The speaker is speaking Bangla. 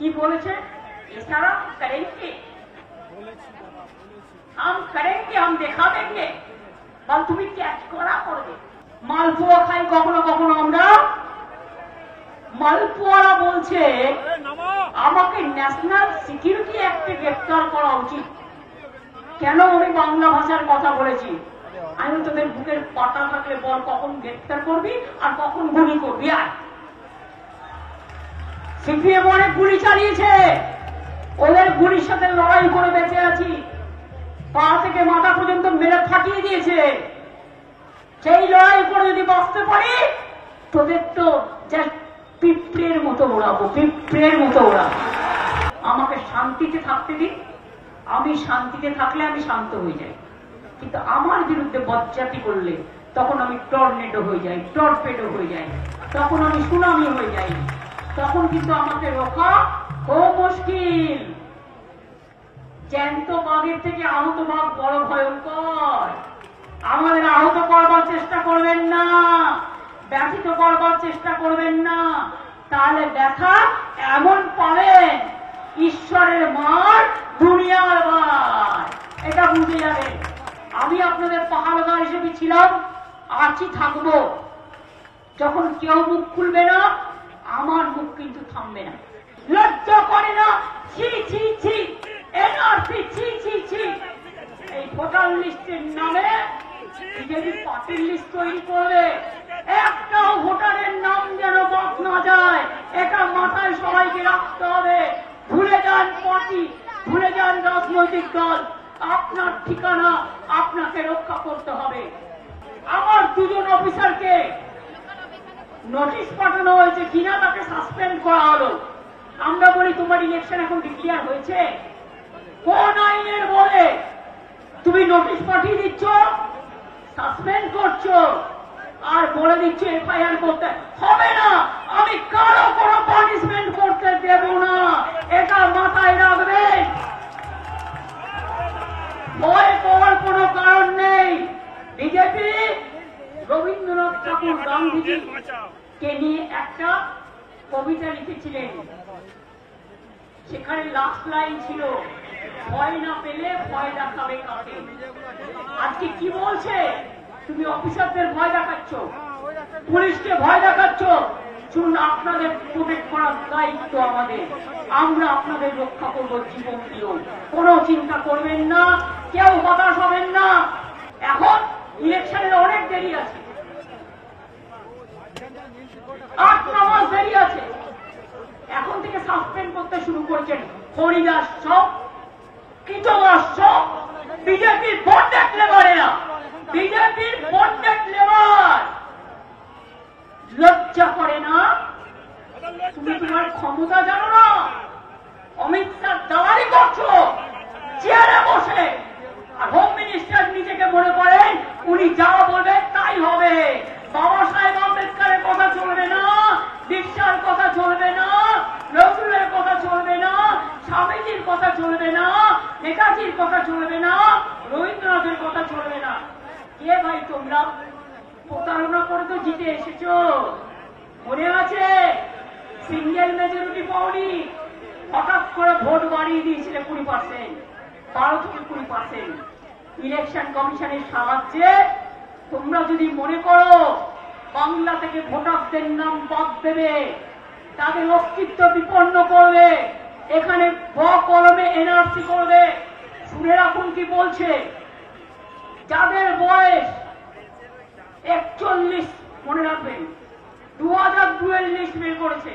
কি বলেছে, इशारा करेंगे, हम करेंगे, हम देखा देंगे, বল তুমি ক্যাচ করা করবে। মালপোয়া খাই কখনো কখনো আমরা। মালপোয়ারা বলছে আমাকে ন্যাশনাল সিকিউরিটি অ্যাক্টে গ্রেফতার করা উচিত। কেন আমি বাংলা ভাষার কথা বলেছি? আমি তোদের বুকের পাটা থাকলে বল কখন গ্রেফতার করবি আর কখন গুলি করবি। আর সিপিএম অনেক গুলি চালিয়েছে, ওদের গুলির সাথে লড়াই করে বেঁচে আছি। পা থেকে মাথা পর্যন্ত মেরে ফাটিয়ে দিয়েছে। সেই লড়াই করে যদি বাঁচতে পারি, তোদের তো পিঁপড়ের মতো ওড়াবো, পিঁপড়ের মতো ওড়াবো। আমাকে শান্তিতে থাকতে দিন, আমি শান্তিতে থাকলে আমি শান্ত হয়ে যাই। কিন্তু আমার বিরুদ্ধে বজ্জাতি করলে তখন আমি টর্নেডো হয়ে যাই, টর্পেডো হয়ে যাই, তখন আমি সুনামি হয়ে যাই। তখন কিন্তু আমাকে রোখা খুব মুশকিল। জ্যান্ত বাঘের থেকে আহত বাঘ বড় ভয়ঙ্কর। আমাদের আহত করবার চেষ্টা করবেন না, ব্যথিত করবার চেষ্টা করবেন না, তাহলে ব্যথা এমন পাবেন ঈশ্বরের মার দুনিয়ার মার, এটা বুঝে যাবেন। আমি আপনাদের পাহাড়গার হিসেবে ছিলাম, আছি, থাকবো। যখন কেউ মুখ খুলবে না, আমার মুখ কিন্তু থামবে না। লজ্জা করে না? ছি ছি ছি, এনআরসি ছি ছি ছি। এই ভোটার লিস্টের নামে বিজেপি পার্টির লিস্ট তৈরি করবে, একটাও ভোটারের নাম যেন বাদ না যায়, এটা মাথায় সবাইকে রাখতে হবে। ভুলে যান পার্টি, ভুলে যান রাজনৈতিক দল, আপনার ঠিকানা আপনাকে রক্ষা করতে হবে। আমার দুজন অফিসারকে নোটিশ পাঠানো হয়েছে কিনা তাকে সাসপেন্ড করা হলো। আমরা বলি তোমার ইলেকশন এখন ডিক্লেয়ার হয়েছে, কোন আইনের বলে তুমি নোটিশ পাঠিয়ে দিচ্ছ, সাসপেন্ড করছো, আর বলে দিচ্ছ এফআইআর করতে হবে না। আমি কারো কোনো পানিশমেন্ট করতে দেব না, এটা মাথায় রাখবেন। ভয় পাওয়ার কোনো কারণ নেই। বিজেপি রবীন্দ্রনাথ ঠাকুর গান্ধীজি কে নিয়ে একটা কবিতা লিখেছিলেন, সেখানে লাস্ট লাইন ছিল ভয় না পেলে ভয় দেখাবে কাকে। আজকে কি বলছে? তুমি অফিসারদের ভয় দেখাচ্ছ, পুলিশকে ভয় দেখাচ্ছ। শুনুন, আপনাদের প্রোটেক্ট করার দায়িত্ব আমাদের, আমরা আপনাদের রক্ষা করবো জীবন দিয়েও। কোনো চিন্তা করবেন না, কেউ হতাশ হবেন না। এখন ইলেকশনের অনেক দেরি আছে, 8-9 মাস দেরি আছে। এখন থেকে সাসপেন্ড করতে শুরু করেছেন হরিদাস সব, কীটদাস সব, বিজেপির কন্ট্যাক্ট লেবারেরা, বিজেপির কন্ট্যাক্ট লেবার। লজ্জা করে না? তুমি তোমার ক্ষমতা জানো না? অমিত শাহ দালালি করছো চেয়ারে বসে, আর হোম মিনিস্টার নিজেকে মনে করেন উনি যা বলবেন তাই হবে। বাবা সাহেব আম্বেদকরের কথা চলবে না, দীক্ষার কথা চলবে না, নজরুলের কথা চলবে না, স্বামীজির কথা চলবে না, নেতাজির কথা চলবে না, রবীন্দ্রনাথের কথা চলবে না। কে ভাই তোমরা? প্রতারণা করে তো জিতে এসেছো, মনে আছে? সিঙ্গেল মেজরিটি পাওনি, হঠাৎ করে ভোট বাড়িয়ে দিয়েছিলে 20%, 12 থেকে 20%। ইলেকশন কমিশনের সাহায্যে তোমরা যদি মনে করো বাংলা থেকে ভোটারদের নাম বাদ দেবে, তাদের অস্তিত্ব বিপন্ন করবে, এখানে কলমে এনআরসি করবে, শুনে রাখুন কি বলছে। যাদের বয়স 41, মনে রাখবেন 2002 এর লিস্ট বের করেছে,